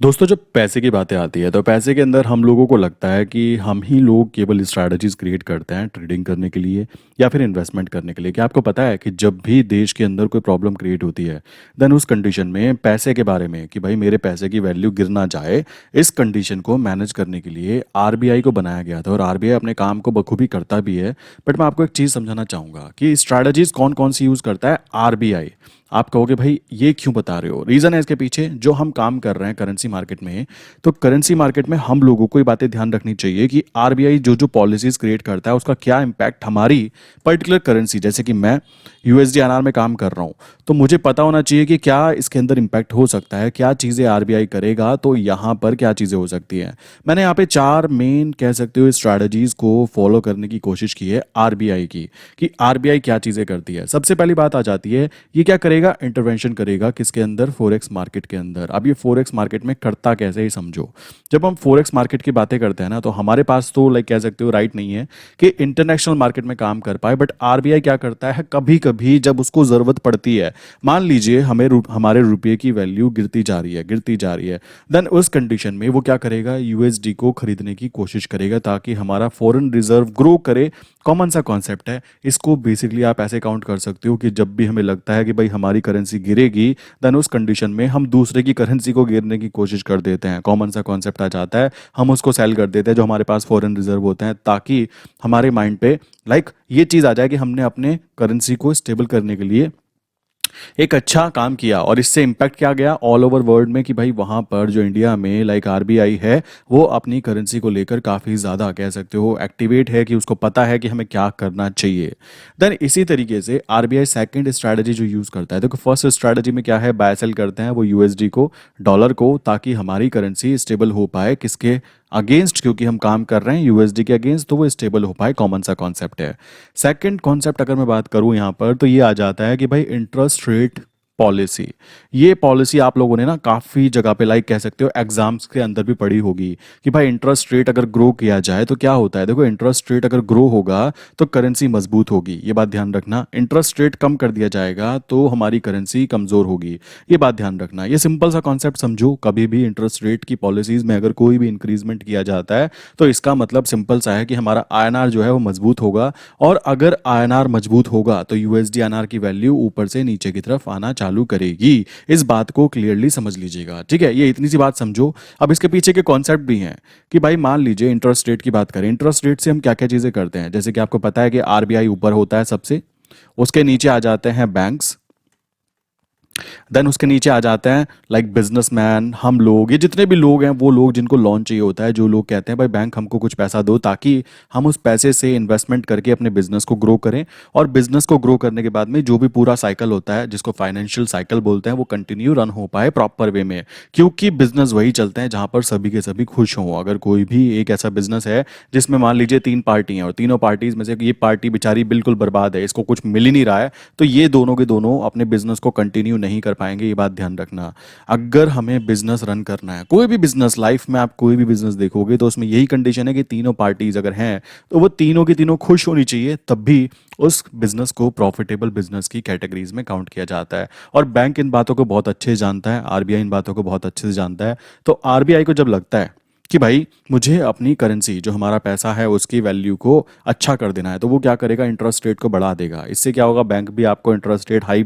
दोस्तों, जब पैसे की बातें आती है तो पैसे के अंदर हम लोगों को लगता है कि हम ही लोग केवल स्ट्रैटेजीज क्रिएट करते हैं ट्रेडिंग करने के लिए या फिर इन्वेस्टमेंट करने के लिए। क्या आपको पता है कि जब भी देश के अंदर कोई प्रॉब्लम क्रिएट होती है, देन उस कंडीशन में पैसे के बारे में कि भाई मेरे पैसे की वैल्यू गिर ना जाए, इस कंडीशन को मैनेज करने के लिए आरबीआई को बनाया गया था और आरबीआई अपने काम को बखूबी करता भी है। बट मैं आपको एक चीज़ समझाना चाहूँगा कि स्ट्रैटेजीज कौन कौन सी यूज़ करता है आरबीआई। आप कहोगे भाई ये क्यों बता रहे हो, रीज़न है इसके पीछे। जो हम काम कर रहे हैं करेंसी मार्केट में, तो करेंसी मार्केट में हम लोगों को ये बातें ध्यान रखनी चाहिए कि आरबीआई जो जो पॉलिसीज क्रिएट करता है उसका क्या इम्पैक्ट हमारी पर्टिकुलर करेंसी, जैसे कि मैं यूएसडी में काम कर रहा हूँ, तो मुझे पता होना चाहिए कि क्या इसके अंदर इम्पैक्ट हो सकता है, क्या चीज़ें आरबीआई करेगा तो यहाँ पर क्या चीज़ें हो सकती हैं। मैंने यहाँ पे चार मेन कह सकते हो स्ट्रैटेजीज को फॉलो करने की कोशिश की है आरबीआई की, कि आरबीआई क्या चीज़ें करती है। सबसे पहली बात आ जाती है, ये क्या करेगा, इंटरवेंशन करेगा किसके अंदर, फोरेक्स मार्केट के अंदर। अब ये फोरेक्स मार्केट में करता कैसे ही समझो। जब हम फोरेक्स मार्केट की बातें करते हैं ना, तो हमारे पास तो लाइक कह सकते हो राइट नहीं है कि इंटरनेशनल मार्केट में काम कर पाए, बट आरबीआई क्या करता है, कभी कभी जब उसको ज़रूरत पड़ती है, मान लीजिए हमारे रुपये की वैल्यू गिरती जा रही है, देन उस कंडीशन में वो क्या करेगा, यूएसडी को खरीदने की कोशिश करेगा ताकि हमारा फॉरेन रिजर्व ग्रो करे। कॉमन सा कॉन्सेप्ट है, इसको बेसिकली आप ऐसे काउंट कर सकते हो कि जब भी हमें लगता है कि भाई हमारी करेंसी गिरेगी, देन उस कंडीशन में हम दूसरे की करेंसी को गिरने की कोशिश कर देते हैं। कॉमन सा कॉन्सेप्ट आ जाता है, हम उसको सेल कर देते हैं जो हमारे पास फॉरेन रिजर्व होते हैं, ताकि हमारे माइंड पे ये चीज़ आ जाए कि हमने अपने करेंसी को स्टेबल करने के लिए एक अच्छा काम किया। और इससे इम्पैक्ट क्या गया ऑल ओवर वर्ल्ड में, कि भाई वहाँ पर जो इंडिया में आरबीआई है, वो अपनी करेंसी को लेकर काफ़ी ज़्यादा कह सकते हो एक्टिवेट है, कि उसको पता है कि हमें क्या करना चाहिए। देन इसी तरीके से आरबीआई सेकंड स्ट्रैटेजी जो यूज़ करता है, देखो फर्स्ट स्ट्रैटेजी में क्या है, बाय सेल करते हैं वो यूएसडी को, डॉलर को, ताकि हमारी करेंसी स्टेबल हो पाए किसके अगेंस्ट, क्योंकि हम काम कर रहे हैं यूएसडी के अगेंस्ट, तो वो स्टेबल हो पाए। कॉमन सा कॉन्सेप्ट है। सेकंड कॉन्सेप्ट अगर मैं बात करूं यहाँ पर, तो ये आ जाता है कि भाई इंटरेस्ट रेट पॉलिसी। ये पॉलिसी आप लोगों ने ना काफ़ी जगह पे कह सकते हो एग्जाम्स के अंदर भी पढ़ी होगी, कि भाई इंटरेस्ट रेट अगर ग्रो किया जाए तो क्या होता है। देखो इंटरेस्ट रेट अगर ग्रो होगा तो करेंसी मजबूत होगी, ये बात ध्यान रखना। इंटरेस्ट रेट कम कर दिया जाएगा तो हमारी करेंसी कमज़ोर होगी, ये बात ध्यान रखना। ये सिंपल सा कॉन्सेप्ट समझो, कभी भी इंटरेस्ट रेट की पॉलिसीज़ में अगर कोई भी इंक्रीजमेंट किया जाता है, तो इसका मतलब सिंपल सा है कि हमारा आईएनआर जो है वो मजबूत होगा, और अगर आईएनआर मजबूत होगा तो यूएसडी आईएनआर की वैल्यू ऊपर से नीचे की तरफ आना चालू करेगी। इस बात को क्लियरली समझ लीजिएगा, ठीक है। ये इतनी सी बात समझो। अब इसके पीछे के कॉन्सेप्ट भी हैं, कि भाई मान लीजिए इंटरेस्ट रेट की बात करें, इंटरेस्ट रेट से हम क्या क्या चीज़ें करते हैं। जैसे कि आपको पता है कि आरबीआई ऊपर होता है सबसे, उसके नीचे आ जाते हैं बैंक्स, देन उसके नीचे आ जाते हैं बिजनेसमैन, हम लोग, ये जितने भी लोग हैं, वो लोग जिनको लोन चाहिए होता है, जो लोग कहते हैं भाई बैंक हमको कुछ पैसा दो ताकि हम उस पैसे से इन्वेस्टमेंट करके अपने बिजनेस को ग्रो करें। और बिजनेस को ग्रो करने के बाद में जो भी पूरा साइकिल होता है, जिसको फाइनेंशियल साइकिल बोलते हैं, वो कंटिन्यू रन हो पाए प्रॉपर वे में। क्योंकि बिजनेस वही चलते हैं जहां पर सभी के सभी खुश हों। अगर कोई भी एक ऐसा बिजनेस है जिसमें मान लीजिए तीन पार्टी हैं, और तीनों पार्टीज में से ये पार्टी बेचारी बिल्कुल बर्बाद है, इसको कुछ मिल ही नहीं रहा है, तो ये दोनों के दोनों अपने बिजनेस को कंटिन्यू नहीं कर पाएंगे। ये बात ध्यान रखना। अगर हमें बिजनेस रन करना है, कोई भी बिजनेस, लाइफ में आप कोई भी बिजनेस देखोगे तो उसमें यही कंडीशन है कि तीनों पार्टीज अगर हैं तो वो तीनों की तीनों खुश होनी चाहिए, तब भी उस बिजनेस को प्रॉफिटेबल बिजनेस की कैटेगरीज में काउंट किया जाता है। और बैंक इन बातों को बहुत अच्छे से जानता है, आरबीआई इन बातों को बहुत अच्छे से जानता है। तो आरबीआई को जब लगता है कि भाई मुझे अपनी करेंसी, जो हमारा पैसा है, उसकी वैल्यू को अच्छा कर देना है, तो वो क्या करेगा, इंटरेस्ट रेट को बढ़ा देगा। इससे क्या होगा, बैंक भी आपको इंटरेस्ट रेट हाई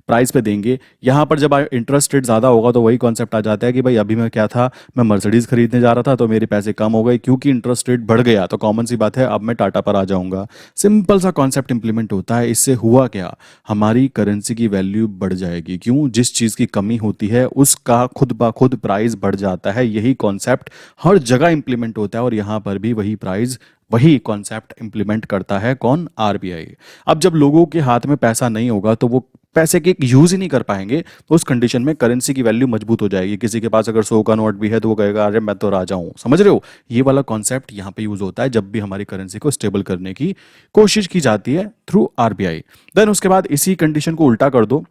प्राइस पे देंगे। यहाँ पर जब इंटरेस्ट रेट ज़्यादा होगा तो वही कॉन्सेप्ट आ जाता है कि भाई अभी मैं क्या था, मैं मर्सिडीज़ खरीदने जा रहा था तो मेरे पैसे कम हो गए, क्योंकि इंटरेस्ट रेट बढ़ गया, तो कॉमन सी बात है अब मैं टाटा पर आ जाऊँगा। सिंपल सा कॉन्सेप्ट इंप्लीमेंट होता है। इससे हुआ क्या, हमारी करेंसी की वैल्यू बढ़ जाएगी। क्यों, जिस चीज़ की कमी होती है उसका खुद ब खुद प्राइस बढ़ जाता है। यही कॉन्सेप्ट हर जगह इंप्लीमेंट होता है, और यहाँ पर भी वही कॉन्सेप्ट इंप्लीमेंट करता है कौन, आरबीआई। अब जब लोगों के हाथ में पैसा नहीं होगा तो वो पैसे के यूज ही नहीं कर पाएंगे, तो उस कंडीशन में करेंसी की वैल्यू मजबूत हो जाएगी। किसी के पास अगर 100 का नोट भी है तो वो कहेगा अरे मैं तो राजा हूं, समझ रहे हो। ये वाला कॉन्सेप्ट यहाँ पे यूज होता है जब भी हमारी करेंसी को स्टेबल करने की कोशिश की जाती है थ्रू आरबीआई। देन उसके बाद इसी कंडीशन को उल्टा कर दो,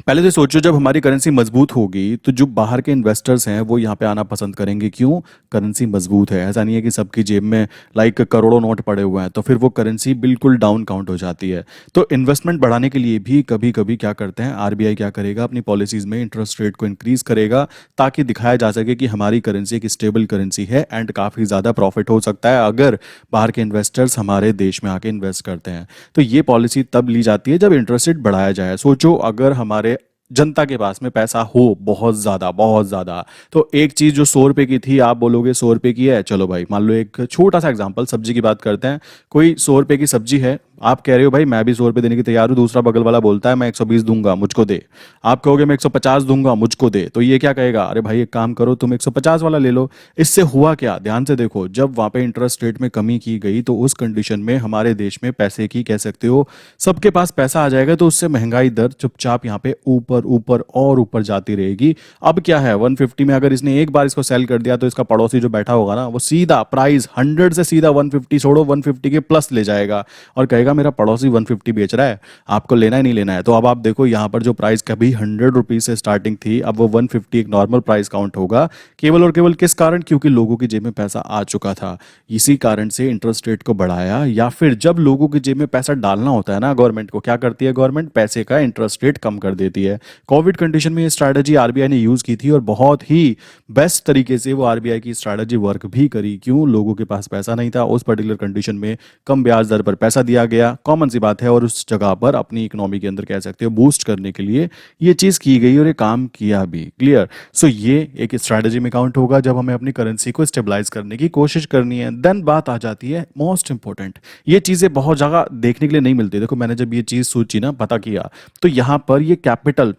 पहले तो सोचो, जब हमारी करेंसी मजबूत होगी तो जो बाहर के इन्वेस्टर्स हैं वो यहाँ पे आना पसंद करेंगे। क्यों? करेंसी मजबूत है। ऐसा नहीं है कि सबकी जेब में लाइक करोड़ों नोट पड़े हुए हैं, तो फिर वो करेंसी बिल्कुल डाउन काउंट हो जाती है। तो इन्वेस्टमेंट बढ़ाने के लिए भी कभी कभी क्या करते हैं, आरबीआई क्या करेगा, अपनी पॉलिसीज में इंटरेस्ट रेट को इंक्रीज करेगा, ताकि दिखाया जा सके कि हमारी करेंसी एक स्टेबल करेंसी है एंड काफ़ी ज़्यादा प्रॉफिट हो सकता है अगर बाहर के इन्वेस्टर्स हमारे देश में आके इन्वेस्ट करते हैं। तो ये पॉलिसी तब ली जाती है जब इंटरेस्ट रेट बढ़ाया जाए। सोचो, अगर हमारे जनता के पास में पैसा हो बहुत ज़्यादा, तो एक चीज़ जो 100 रुपए की थी, आप बोलोगे 100 रुपए की है, चलो भाई मान लो एक छोटा सा एग्जांपल सब्जी की बात करते हैं। कोई 100 रुपए की सब्जी है, आप कह रहे हो भाई मैं भी 100 रुपए देने की तैयार हूँ, दूसरा बगल वाला बोलता है मैं 120 दूंगा, मुझको दे। आप कहोगे मैं 150 दूंगा, मुझको दे। तो ये क्या कहेगा, अरे भाई एक काम करो, तुम 150 वाला ले लो। इससे हुआ क्या, ध्यान से देखो, जब वहां पे इंटरेस्ट रेट में कमी की गई तो उस कंडीशन में हमारे देश में पैसे की, कह सकते हो, सबके पास पैसा आ जाएगा, तो उससे महंगाई दर चुपचाप यहाँ पे ऊपर ऊपर और ऊपर जाती रहेगी। अब क्या है, 150 में अगर इसने एक बार इसको सेल कर दिया तो इसका पड़ोसी जो बैठा होगा ना, वो सीधा प्राइस 100 से सीधा 150, छोड़ो 150 के प्लस ले जाएगा और कहेगा मेरा पड़ोसी 150 बेच रहा है, आपको लेना ही नहीं लेना है। तो अब आप देखो, यहाँ पर जो प्राइस कभी 100 रुपीज से स्टार्टिंग थी, अब वो 150 एक नॉर्मल प्राइस काउंट होगा। केवल और केवल किस कारण, क्योंकि लोगों की जेब में पैसा आ चुका था। इसी कारण से इंटरेस्ट रेट को बढ़ाया। या फिर जब लोगों की जेब में पैसा डालना होता है ना गवर्नमेंट को, क्या करती है गवर्नमेंट, पैसे का इंटरेस्ट रेट कम कर देती है। कोविड कंडीशन में ये स्ट्रैटेजी आरबीआई ने यूज की थी और बहुत ही बेस्ट तरीके से वो आरबीआई की स्ट्रैटेजी वर्क भी करी। क्यों? लोगों के पास पैसा नहीं था, उस पर्टिकुलर कंडीशन में कम ब्याज दर पर पैसा दिया गया, कॉमन सी बात है, और उस जगह पर अपनी इकोनॉमी के अंदर, कह सकते हो, बूस्ट करने के लिए ये चीज की गई और ये काम किया भी। क्लियर? सो ये एक स्ट्रैटेजी में काउंट होगा जब हमें अपनी करेंसी को स्टेबलाइज करने की कोशिश करनी है। देन बात आ जाती है मोस्ट इंपॉर्टेंट, ये चीजें बहुत जगह देखने के लिए नहीं मिलती। देखो, मैंने जब ये चीज सोची ना, पता किया, तो यहां पर ये कैपिटल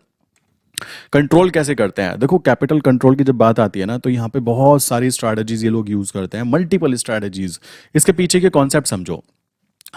कंट्रोल कैसे करते हैं। देखो, कैपिटल कंट्रोल की जब बात आती है ना, तो यहाँ पे बहुत सारी स्ट्रैटेजीज ये लोग यूज करते हैं, मल्टीपल स्ट्रैटेजीज। इसके पीछे के कॉन्सेप्ट समझो।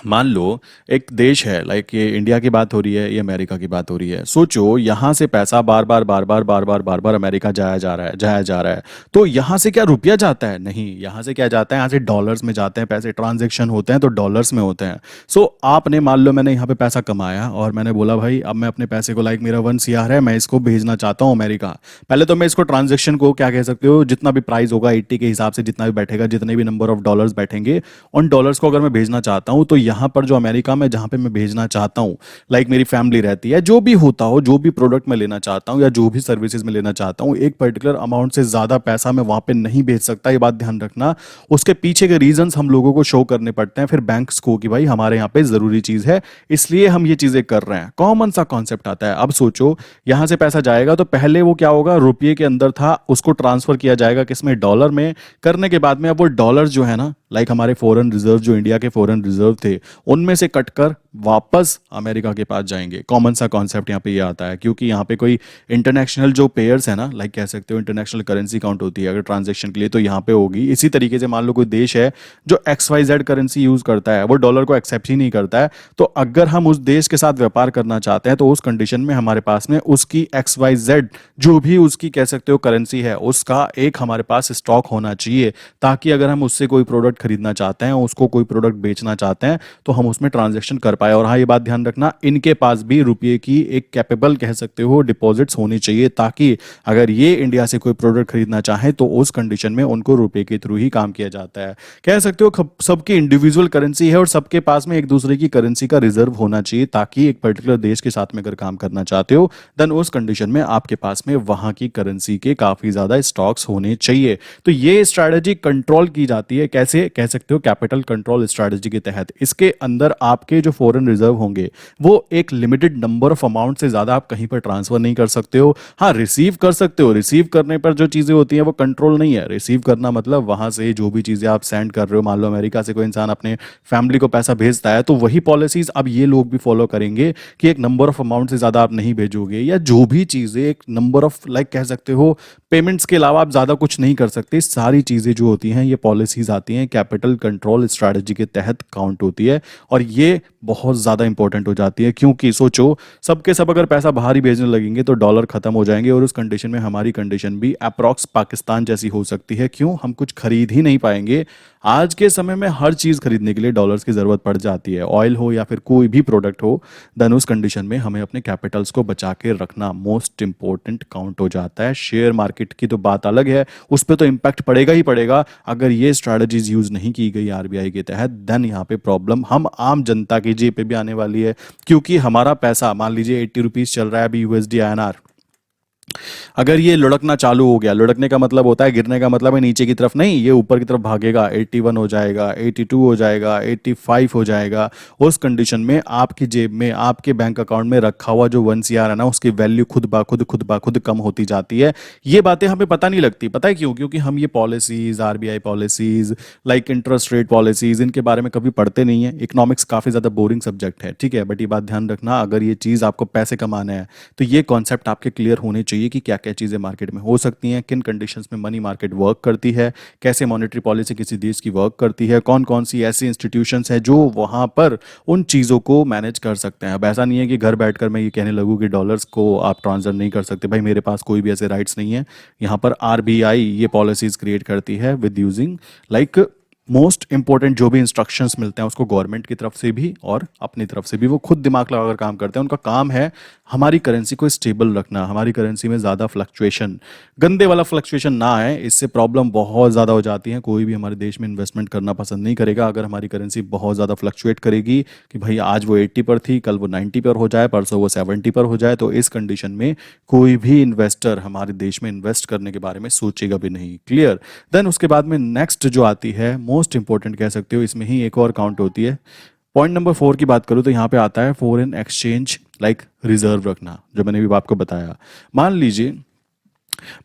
मान लो एक देश है, लाइक ये इंडिया की बात हो रही है, ये अमेरिका की बात हो रही है। सोचो, यहां से पैसा बार बार बार बार बार बार बार बार अमेरिका जाया जा रहा है, जाया जा रहा है। तो यहां से क्या रुपया जाता है? नहीं, यहां से क्या जाता है, यहां से डॉलर्स में जाते हैं पैसे, ट्रांजेक्शन होते हैं तो डॉलर्स में होते हैं। सो आपने, मान लो मैंने यहाँ पे पैसा कमाया और मैंने बोला भाई अब मैं अपने पैसे को, लाइक मेरा 1 CR है, मैं इसको भेजना चाहता हूँ अमेरिका। पहले तो मैं इसको ट्रांजेक्शन को, क्या कह सकते हो, जितना भी प्राइस होगा 80 के हिसाब से, जितना भी बैठेगा, जितने भी नंबर ऑफ डॉलर्स बैठेंगे, उन डॉलर्स को अगर मैं भेजना चाहता हूँ, तो यहाँ पर जो अमेरिका में जहाँ पे मैं भेजना चाहता हूँ, लाइक मेरी फैमिली रहती है, जो भी होता हो, जो भी प्रोडक्ट मैं लेना चाहता हूँ या जो भी सर्विसेज मैं लेना चाहता हूँ, एक पर्टिकुलर अमाउंट से ज़्यादा पैसा मैं वहाँ पे नहीं भेज सकता। ये बात ध्यान रखना। उसके पीछे के रीजंस हम लोगों को शो करने पड़ते हैं फिर बैंक्स को, कि भाई हमारे यहाँ पे ज़रूरी चीज़ है, इसलिए हम ये चीज़ें कर रहे हैं। कॉमन सा कॉन्सेप्ट आता है। अब सोचो, यहाँ से पैसा जाएगा तो पहले वो क्या होगा, रुपये के अंदर था, उसको ट्रांसफर किया जाएगा किसमें, डॉलर में। करने के बाद में अब वो डॉलर जो है ना, लाइक हमारे फॉरेन रिजर्व, जो इंडिया के फॉरेन रिजर्व थे, उनमें से कटकर वापस अमेरिका के पास जाएंगे। कॉमन सा कॉन्सेप्ट यहाँ पे ये आता है, क्योंकि यहाँ पे कोई इंटरनेशनल जो पेयर्स है ना, लाइक कह सकते हो इंटरनेशनल करेंसी काउंट होती है अगर ट्रांजेक्शन के लिए, तो यहाँ पे होगी। इसी तरीके से मान लो कोई देश है जो XYZ करेंसी यूज करता है, वो डॉलर को एक्सेप्ट ही नहीं करता है, तो अगर हम उस देश के साथ व्यापार करना चाहते हैं तो उस कंडीशन में हमारे पास में उसकी XYZ जो भी उसकी, कह सकते हो, करेंसी है, उसका एक हमारे पास स्टॉक होना चाहिए, ताकि अगर हम उससे कोई प्रोडक्ट खरीदना चाहते हैं, उसको कोई प्रोडक्ट बेचना चाहते हैं, तो हम उसमें ट्रांजेक्शन कर पाए। और हाँ, ये बात ध्यान रखना, इनके पास भी रुपये की एक कैपेबल, कह सकते हो, डिपॉजिट्स होनी चाहिए, ताकि अगर ये इंडिया से कोई प्रोडक्ट खरीदना चाहे तो उस कंडीशन में उनको रुपये के थ्रू ही काम किया जाता है। कह सकते हो सबकी इंडिविजुअल करेंसी है और सबके पास में एक दूसरे की करेंसी का रिजर्व होना चाहिए, ताकि एक पर्टिकुलर देश के साथ में अगर काम करना चाहते हो, देन उस कंडीशन में आपके पास में वहां की करेंसी के काफी ज्यादा स्टॉक्स होने चाहिए। तो ये स्ट्रैटेजी कंट्रोल की जाती है, कैसे, कह सकते हो, कैपिटल कंट्रोल स्ट्रैटेजी के तहत। इसके अंदर आपके जो फॉरेन रिजर्व होंगे वो एक लिमिटेड नंबर ऑफ अमाउंट से ज्यादा आप कहीं पर ट्रांसफर नहीं कर सकते हो। हाँ, रिसीव कर सकते हो। रिसीव करने पर जो चीजें होती हैं वो कंट्रोल नहीं है। रिसीव करना मतलब वहां से जो भी चीजें आप सेंड कर रहे हो, मान लो अमेरिका से कोई इंसान अपने फैमिली को पैसा भेजता है, तो वही पॉलिसीज अब ये लोग भी फॉलो करेंगे कि एक नंबर ऑफ अमाउंट से ज्यादा आप नहीं भेजोगे, या जो भी चीजें एक नंबर ऑफ, लाइक कह सकते हो, पेमेंट्स के अलावा आप ज्यादा कुछ नहीं कर सकते। सारी चीजें जो होती हैं ये पॉलिसीज आती हैं कैपिटल कंट्रोल स्ट्रैटेजी के तहत काउंट होती है। और ये बहुत ज़्यादा इंपॉर्टेंट हो जाती है, क्योंकि सोचो सबके सब अगर पैसा बाहर ही भेजने लगेंगे तो डॉलर खत्म हो जाएंगे, और उस कंडीशन में हमारी कंडीशन भी अप्रॉक्स पाकिस्तान जैसी हो सकती है। क्यों? हम कुछ खरीद ही नहीं पाएंगे। आज के समय में हर चीज़ खरीदने के लिए डॉलर्स की ज़रूरत पड़ जाती है, ऑयल हो या फिर कोई भी प्रोडक्ट हो। देन उस कंडीशन में हमें अपने कैपिटल्स को बचा के रखना मोस्ट इंपॉर्टेंट काउंट हो जाता है। शेयर मार्केट की तो बात अलग है, उस पर तो इम्पैक्ट पड़ेगा ही पड़ेगा। अगर ये स्ट्रैटेजीज यूज़ नहीं की गई आरबीआई के तहत, देन यहाँ पे प्रॉब्लम हम आम जनता की जेब पे भी आने वाली है। क्योंकि हमारा पैसा मान लीजिए 80 रुपीज़ चल रहा है अभी यूएसडी आईएनआर, अगर ये लुढ़कना चालू हो गया, लुढ़कने का मतलब होता है गिरने का मतलब है नीचे की तरफ नहीं, ये ऊपर की तरफ भागेगा, 81 हो जाएगा, 82 हो जाएगा, 85 हो जाएगा। उस कंडीशन में आपकी जेब में, आपके बैंक अकाउंट में रखा हुआ जो 1 CR है ना, उसकी वैल्यू खुद ब खुद कम होती जाती है। ये बातें हमें पता नहीं लगती। पता है क्यों? क्योंकि हम ये policies, RBI policies, like interest rate policies, इनके बारे में कभी पढ़ते नहीं है। इकोनॉमिक्स काफ़ी ज़्यादा बोरिंग सब्जेक्ट है, ठीक है, बट ये बात ध्यान रखना, अगर ये चीज़ आपको पैसे कमाना है तो ये कॉन्सेप्ट आपके क्लियर होने चाहिए कि क्या क्या चीज़ें मार्केट में हो सकती हैं, किन कंडीशंस में मनी मार्केट वर्क करती है, कैसे मॉनेटरी पॉलिसी किसी देश की वर्क करती है, कौन कौन सी ऐसी इंस्टीट्यूशंस हैं जो वहाँ पर उन चीज़ों को मैनेज कर सकते हैं। अब ऐसा नहीं है कि घर बैठकर मैं ये कहने लगूँ कि डॉलर्स को आप ट्रांसफर नहीं कर सकते। भाई मेरे पास कोई भी ऐसे राइट्स नहीं है। यहाँ पर आरबीआई ये पॉलिसीज क्रिएट करती है with using like most important जो भी इंस्ट्रक्शंस मिलते हैं उसको गवर्नमेंट की तरफ से भी और अपनी तरफ से भी, वो खुद दिमाग लगाकर काम करते हैं। उनका काम है हमारी करेंसी को स्टेबल रखना, हमारी करेंसी में ज़्यादा फ्लक्चुएशन, गंदे वाला फ्लक्चुएशन ना आए। इससे प्रॉब्लम बहुत ज़्यादा हो जाती है। कोई भी हमारे देश में इन्वेस्टमेंट करना पसंद नहीं करेगा अगर हमारी करेंसी बहुत ज़्यादा फ्लक्चुएट करेगी कि भाई आज वो 80 पर थी, कल वो 90 पर हो जाए, परसों वो 70 पर हो जाए। तो इस कंडीशन में कोई भी इन्वेस्टर हमारे देश में इन्वेस्ट करने के बारे में सोचेगा भी नहीं। क्लियर? देन उसके बाद में नेक्स्ट जो आती है, मोस्ट इंपॉर्टेंट कह सकते हो, इसमें ही एक और काउंट होती है। पॉइंट नंबर 4 की बात करूँ तो यहाँ पे आता है फॉरेन एक्सचेंज लाइक रिजर्व रखना, जो मैंने भी आपको बताया। मान लीजिए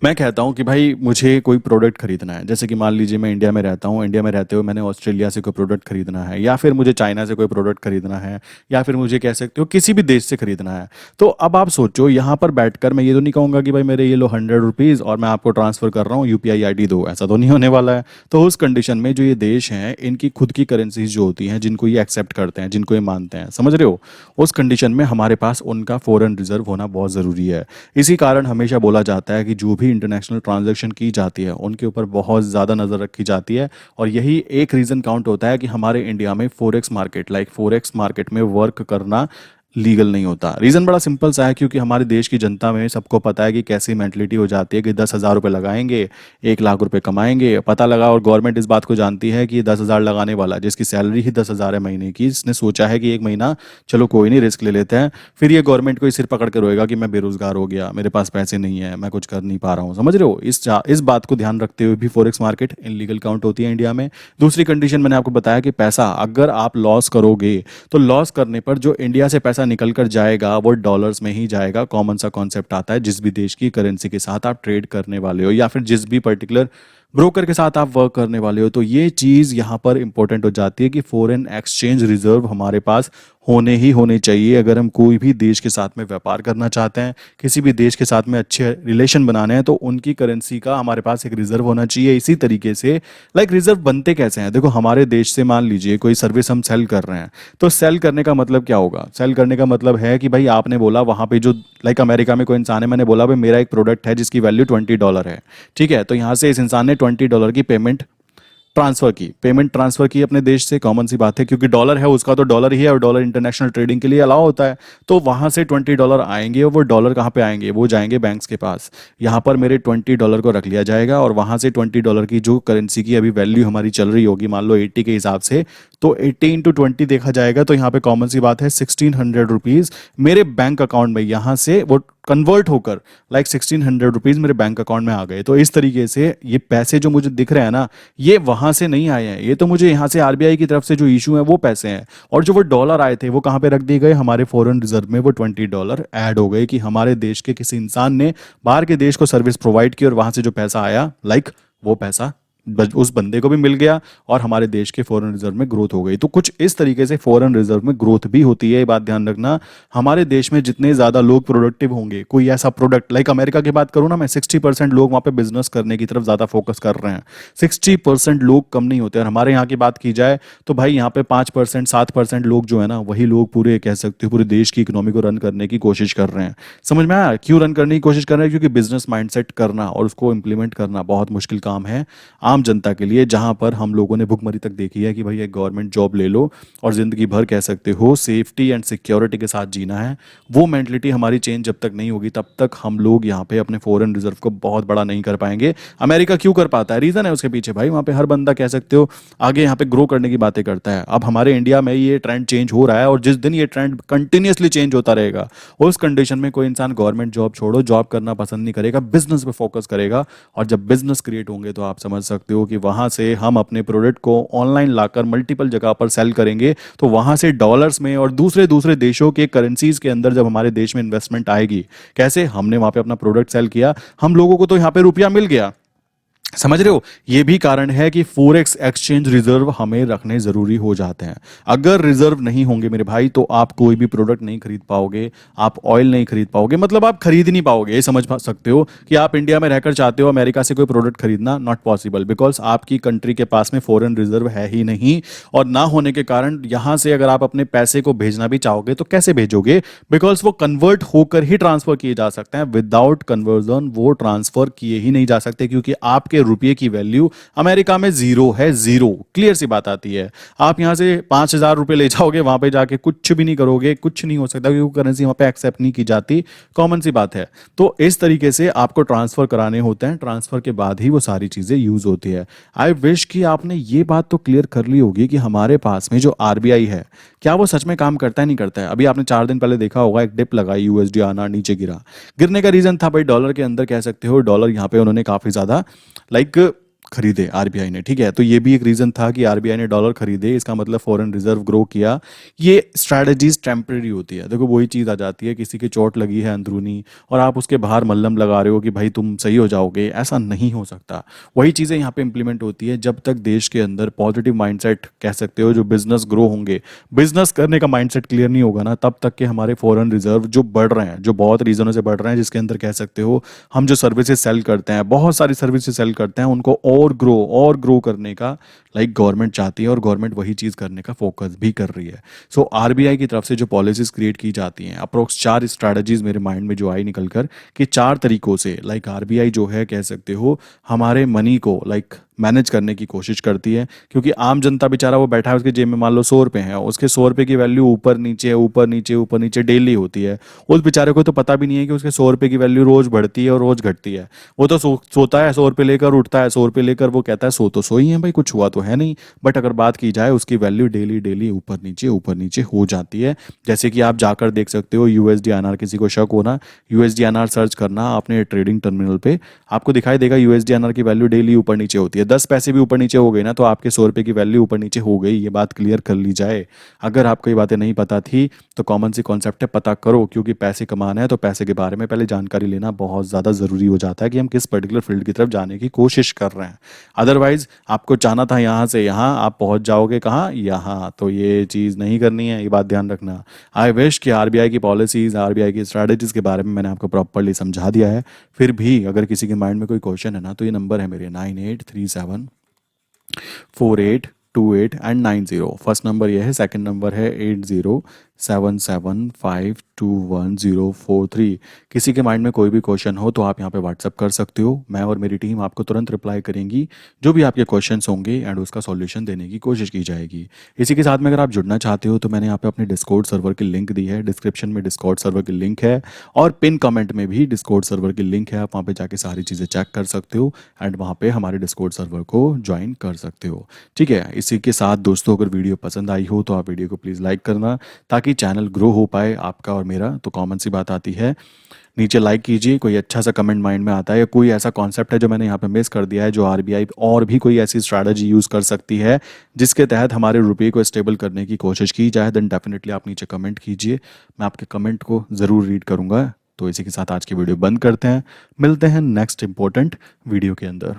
मैं कहता हूँ कि भाई मुझे कोई प्रोडक्ट खरीदना है, जैसे कि मान लीजिए मैं इंडिया में रहता हूँ, इंडिया में रहते हुए मैंने ऑस्ट्रेलिया से कोई प्रोडक्ट खरीदना है, या फिर मुझे चाइना से कोई प्रोडक्ट खरीदना है, या फिर मुझे कह सकते हो किसी भी देश से खरीदना है। तो अब आप सोचो, यहाँ पर बैठकर मैं ये तो नहीं कहूँगा कि भाई मेरे ये लो 100 रुपीज़ और मैं आपको ट्रांसफ़र कर रहा हूँ, यूपीआई आईडी दो, ऐसा तो नहीं होने वाला है। तो उस कंडीशन में जो ये देश हैं इनकी खुद की करेंसीज जो होती हैं, जिनको ये एक्सेप्ट करते हैं, जिनको ये मानते हैं, समझ रहे हो, उस कंडीशन में हमारे पास उनका फॉरेन रिजर्व होना बहुत ज़रूरी है। इसी कारण हमेशा बोला जाता है कि जो भी इंटरनेशनल ट्रांजैक्शन की जाती है उनके ऊपर बहुत ज़्यादा नज़र रखी जाती है। और यही एक रीज़न काउंट होता है कि हमारे इंडिया में forex market like forex market में वर्क करना लीगल नहीं होता। रीज़न बड़ा सिंपल सा है, क्योंकि हमारे देश की जनता में सबको पता है कि कैसी मेंटलिटी हो जाती है कि 10,000 रुपये लगाएंगे, 1 लाख रुपए कमाएंगे। पता लगा, और गवर्नमेंट इस बात को जानती है कि ये 10,000 लगाने वाला, जिसकी सैलरी ही 10,000 है महीने की, इसने सोचा है कि एक महीना चलो कोई नहीं रिस्क ले लेते हैं, फिर ये गवर्नमेंट को ही सिर पकड़ के रोएगा कि मैं बेरोजगार हो गया, मेरे पास पैसे नहीं है, मैं कुछ कर नहीं पा रहा हूँ। समझ रहे हो? इस बात को ध्यान रखते हुए भी फॉरेक्स मार्केट इनलीगल काउंट होती है इंडिया में। दूसरी कंडीशन मैंने आपको बताया कि पैसा अगर आप लॉस करोगे तो लॉस करने पर जो इंडिया से पैसा निकल कर जाएगा वो डॉलर्स में ही जाएगा। कॉमन सा कॉन्सेप्ट आता है, जिस भी देश की करेंसी के साथ आप ट्रेड करने वाले हो या फिर जिस भी पर्टिकुलर ब्रोकर के साथ आप वर्क करने वाले हो, तो ये चीज़ यहाँ पर इंपॉर्टेंट हो जाती है कि फॉरेन एक्सचेंज रिजर्व हमारे पास होने ही होने चाहिए। अगर हम कोई भी देश के साथ में व्यापार करना चाहते हैं, किसी भी देश के साथ में अच्छे रिलेशन बनाने हैं, तो उनकी करेंसी का हमारे पास एक रिजर्व होना चाहिए। इसी तरीके से लाइक रिजर्व बनते कैसे हैं? देखो, हमारे देश से मान लीजिए कोई सर्विस हम सेल कर रहे हैं, तो सेल करने का मतलब क्या होगा? सेल करने का मतलब है कि भाई आपने बोला वहाँ पे जो लाइक अमेरिका में कोई इंसान है, मैंने बोला भाई मेरा एक प्रोडक्ट है जिसकी वैल्यू $20 है, ठीक है, तो यहाँ से इस इंसान ने $20 की पेमेंट ट्रांसफर की अपने देश से। कॉमन सी बात है, क्योंकि डॉलर है उसका तो डॉलर ही है, और डॉलर इंटरनेशनल ट्रेडिंग के लिए अलाउ होता है। तो वहां से $20 आएंगे, और वो डॉलर कहाँ पे आएंगे? वो जाएंगे बैंक्स के पास। यहाँ पर मेरे $20 को रख लिया जाएगा, और वहां से $20 की जो करेंसी की अभी वैल्यू हमारी चल रही होगी, मान लो 80 के हिसाब से, तो 80 इंटू 20 देखा जाएगा। तो यहाँ पे कॉमन सी बात है, 1600 रुपीज़ मेरे बैंक अकाउंट में यहाँ से वो कन्वर्ट होकर लाइक 1600 रुपीज़ मेरे बैंक अकाउंट में आ गए। तो इस तरीके से ये पैसे जो मुझे दिख रहे हैं ना, ये वहां से नहीं आए हैं, ये तो मुझे यहाँ से आरबीआई की तरफ से जो इशू है वो पैसे हैं। और जो वो डॉलर आए थे वो कहाँ पे रख दिए गए? हमारे फॉरेन रिजर्व में वो $20 ऐड हो गए कि हमारे देश के किसी इंसान ने बाहर के देश को सर्विस प्रोवाइड की, और वहां से जो पैसा आया लाइक वो पैसा उस बंदे को भी मिल गया और हमारे देश के फॉरेन रिजर्व में ग्रोथ हो गई। तो कुछ इस तरीके से फॉरेन रिजर्व में ग्रोथ भी होती है, ये बात ध्यान रखना। हमारे देश में जितने ज़्यादा लोग प्रोडक्टिव होंगे, कोई ऐसा प्रोडक्ट, लाइक अमेरिका की बात करूँ ना मैं, 60% लोग वहाँ पे बिजनेस करने की तरफ ज़्यादा फोकस कर रहे हैं। 60% लोग कम नहीं होते। और हमारे यहाँ की बात की जाए तो भाई यहाँ पे 5% 7% लोग जो है ना, वही लोग पूरे कह सकते हो पूरे देश की इकोनॉमी को रन करने की कोशिश कर रहे हैं। समझ में आया क्यों रन करने की कोशिश कर रहे हैं? क्योंकि बिजनेस माइंडसेट करना और उसको इंप्लीमेंट करना बहुत मुश्किल काम है आम जनता के लिए, जहां पर हम लोगों ने भुखमरी तक देखी है कि भाई एक गवर्नमेंट जॉब ले लो और जिंदगी भर कह सकते हो सेफ्टी एंड सिक्योरिटी के साथ जीना है। वो मेंटलिटी हमारी चेंज जब तक नहीं होगी, तब तक हम लोग यहाँ पे अपने फॉरेन रिजर्व को बहुत बड़ा नहीं कर पाएंगे। अमेरिका क्यों कर पाता है? रीजन है उसके पीछे भाई, वहाँ पे हर बंदा कह सकते हो आगे यहाँ पे ग्रो करने की बातें करता है। अब हमारे इंडिया में ये ट्रेंड चेंज हो रहा है, और जिस दिन ये ट्रेंड कंटिन्यूअसली चेंज होता रहेगा, उस कंडीशन में कोई इंसान गवर्नमेंट जॉब छोड़ो, जॉब करना पसंद नहीं करेगा, बिजनेस पे फोकस करेगा। और जब बिजनेस क्रिएट होंगे तो आप समझ सकते हो कि वहां से हम अपने प्रोडक्ट को ऑनलाइन लाकर मल्टीपल जगह पर सेल करेंगे, तो वहां से डॉलर्स में और दूसरे दूसरे देशों के करेंसीज के अंदर जब हमारे देश में इन्वेस्टमेंट आएगी, कैसे हमने वहां पे अपना प्रोडक्ट सेल किया, हम लोगों को तो यहाँ पे रुपया मिल गया। समझ रहे हो? ये भी कारण है कि फॉरेक्स एक्सचेंज रिजर्व हमें रखने जरूरी हो जाते हैं। अगर रिजर्व नहीं होंगे मेरे भाई, तो आप कोई भी प्रोडक्ट नहीं खरीद पाओगे, आप ऑयल नहीं खरीद पाओगे, मतलब आप खरीद नहीं पाओगे। ये समझ सकते हो कि आप इंडिया में रहकर चाहते हो अमेरिका से कोई प्रोडक्ट खरीदना, नॉट पॉसिबल, बिकॉज आपकी कंट्री के पास में फॉरेन रिजर्व है ही नहीं। और ना होने के कारण यहां से अगर आप अपने पैसे को भेजना भी चाहोगे तो कैसे भेजोगे? बिकॉज वो कन्वर्ट होकर ही ट्रांसफर किए जा सकते हैं, विदाउट कन्वर्जन वो ट्रांसफर किए ही नहीं जा सकते, क्योंकि आपके रुपये की वैल्यू अमेरिका में जीरो है, जीरो। क्लियर सी बात आती है। आप यहां से 5,000 रुपए ले जाओगे, वहां पे जाके कुछ भी नहीं करोगे, कुछ नहीं हो सकता, क्योंकि करेंसी वहां पे एक्सेप्ट नहीं की जाती। कॉमन सी बात है। तो इस तरीके से आपको ट्रांसफर कराने होते हैं, ट्रांसफर के बाद ही वो सारी चीजें यूज होती है। आई विश कि आपने ये बात तो क्लियर कर ली होगी कि हमारे पास में जो आरबीआई है, क्या वो सच में काम करता है नहीं करता है। अभी आपने 4 दिन पहले देखा होगा, एक डिप लगाई, यूएसडी आना नीचे गिरा। गिरने का रीजन था भाई डॉलर के अंदर, कह सकते हो डॉलर यहाँ पे उन्होंने काफी ज्यादा लाइक खरीदे आरबीआई ने। ठीक है, तो ये भी एक रीजन था कि आरबीआई ने डॉलर खरीदे, इसका मतलब फॉरेन रिजर्व ग्रो किया। ये स्ट्रैटेजीज टेम्परेरी होती है। देखो वही चीज आ जाती है, किसी की चोट लगी है अंदरूनी और आप उसके बाहर मल्लम लगा रहे हो कि भाई तुम सही हो जाओगे, ऐसा नहीं हो सकता। वही चीजें यहाँ पे इंप्लीमेंट होती है जब तक देश के अंदर पॉजिटिव माइंडसेट, कह सकते हो जो बिजनेस ग्रो होंगे, बिजनेस करने का माइंडसेट क्लियर नहीं होगा ना, तब तक के हमारे फॉरेन रिजर्व जो बढ़ रहे हैं, जो बहुत रीजनों से बढ़ रहे हैं, जिसके अंदर कह सकते हो हम जो सर्विसेज सेल करते हैं, बहुत सारी सर्विसेज सेल करते हैं, उनको और ग्रो करने का लाइक गवर्नमेंट चाहती है, और गवर्नमेंट वही चीज करने का फोकस भी कर रही है। सो आरबीआई की तरफ से जो पॉलिसीज क्रिएट की जाती हैं, अप्रोक्स 4 स्ट्रैटेजीज मेरे माइंड में जो आई निकल कर, कि 4 तरीकों से लाइक आरबीआई जो है कह सकते हो हमारे मनी को लाइक मैनेज करने की कोशिश करती है। क्योंकि आम जनता बेचारा वो बैठा है, उसके जेब में मान लो 100 रुपए हैं, उसके 100 रुपए की वैल्यू ऊपर नीचे ऊपर नीचे ऊपर नीचे डेली होती है। उस बेचारे को तो पता भी नहीं है कि उसके 100 रुपए की वैल्यू रोज बढ़ती है और रोज घटती है। वो तो सोता है 100 रुपए लेकर, उठता है 100 रुपए लेकर, वो कहता है सो तो सोई है भाई, कुछ हुआ तो है नहीं। बट अगर बात की जाए उसकी वैल्यू डेली डेली ऊपर नीचे हो जाती है। जैसे कि आप जाकर देख सकते हो यूएसडी आरआर, किसी को शक होना, यूएसडी आरआर सर्च करना आपने ट्रेडिंग टर्मिनल पे, आपको दिखाई देगा यूएसडी आरआर की वैल्यू डेली ऊपर नीचे होती है। 10 पैसे भी ऊपर नीचे हो गई ना, तो आपके 100 रुपए की वैल्यू ऊपर नीचे हो गई। ये बात क्लियर कर ली जाए। अगर आपको ये बातें नहीं पता थी तो कॉमन सी कॉन्सेप्ट है, पता करो। क्योंकि पैसे कमाना है तो पैसे के बारे में पहले जानकारी लेना बहुत ज़्यादा ज़रूरी हो जाता है कि हम किस पर्टिकुलर फील्ड की तरफ जाने की कोशिश कर रहे हैं। अदरवाइज आपको जाना था यहाँ से यहाँ, आप पहुँच जाओगे कहाँ? यहाँ। तो ये चीज़ नहीं करनी है, ये बात ध्यान रखना। आई विश कि आरबीआई की पॉलिसीज़, आरबीआई की स्ट्रैटेजीज़ के बारे में मैंने आपको प्रॉपरली समझा दिया है। फिर भी अगर किसी के माइंड में कोई क्वेश्चन है ना, तो ये नंबर है मेरे 98374828 फर्स्ट नंबर ये है, सेकंड नंबर है 8077521043। किसी के माइंड में कोई भी क्वेश्चन हो तो आप यहाँ पे व्हाट्सअप कर सकते हो, मैं और मेरी टीम आपको तुरंत रिप्लाई करेंगी जो भी आपके क्वेश्चंस होंगे, एंड उसका सॉल्यूशन देने की कोशिश की जाएगी। इसी के साथ में अगर आप जुड़ना चाहते हो तो मैंने यहाँ पे अपने डिस्कॉर्ड सर्वर की लिंक दी है, डिस्क्रिप्शन में डिस्कॉर्ड सर्वर की लिंक है, और पिन कमेंट में भी डिस्कॉर्ड सर्वर की लिंक है। आप वहाँ पे जाके सारी चीज़ें चेक कर सकते हो, एंड वहाँ पे हमारे डिस्कॉर्ड सर्वर को ज्वाइन कर सकते हो। ठीक है, इसी के साथ दोस्तों अगर वीडियो पसंद आई हो तो आप वीडियो को प्लीज़ लाइक करना, ताकि चैनल ग्रो हो पाए आपका और मेरा। तो कॉमन सी बात आती है, नीचे लाइक कीजिए। कोई अच्छा सा कमेंट माइंड में आता है या कोई ऐसा कॉन्सेप्ट है जो मैंने यहाँ पे मिस कर दिया है, जो आरबीआई और भी कोई ऐसी स्ट्रैटेजी यूज़ कर सकती है जिसके तहत हमारे रुपये को स्टेबल करने की कोशिश की जाए, देन डेफिनेटली आप नीचे कमेंट कीजिए, मैं आपके कमेंट को ज़रूर रीड करूँगा। तो इसी के साथ आज की वीडियो बंद करते हैं, मिलते हैं नेक्स्ट इंपॉर्टेंट वीडियो के अंदर।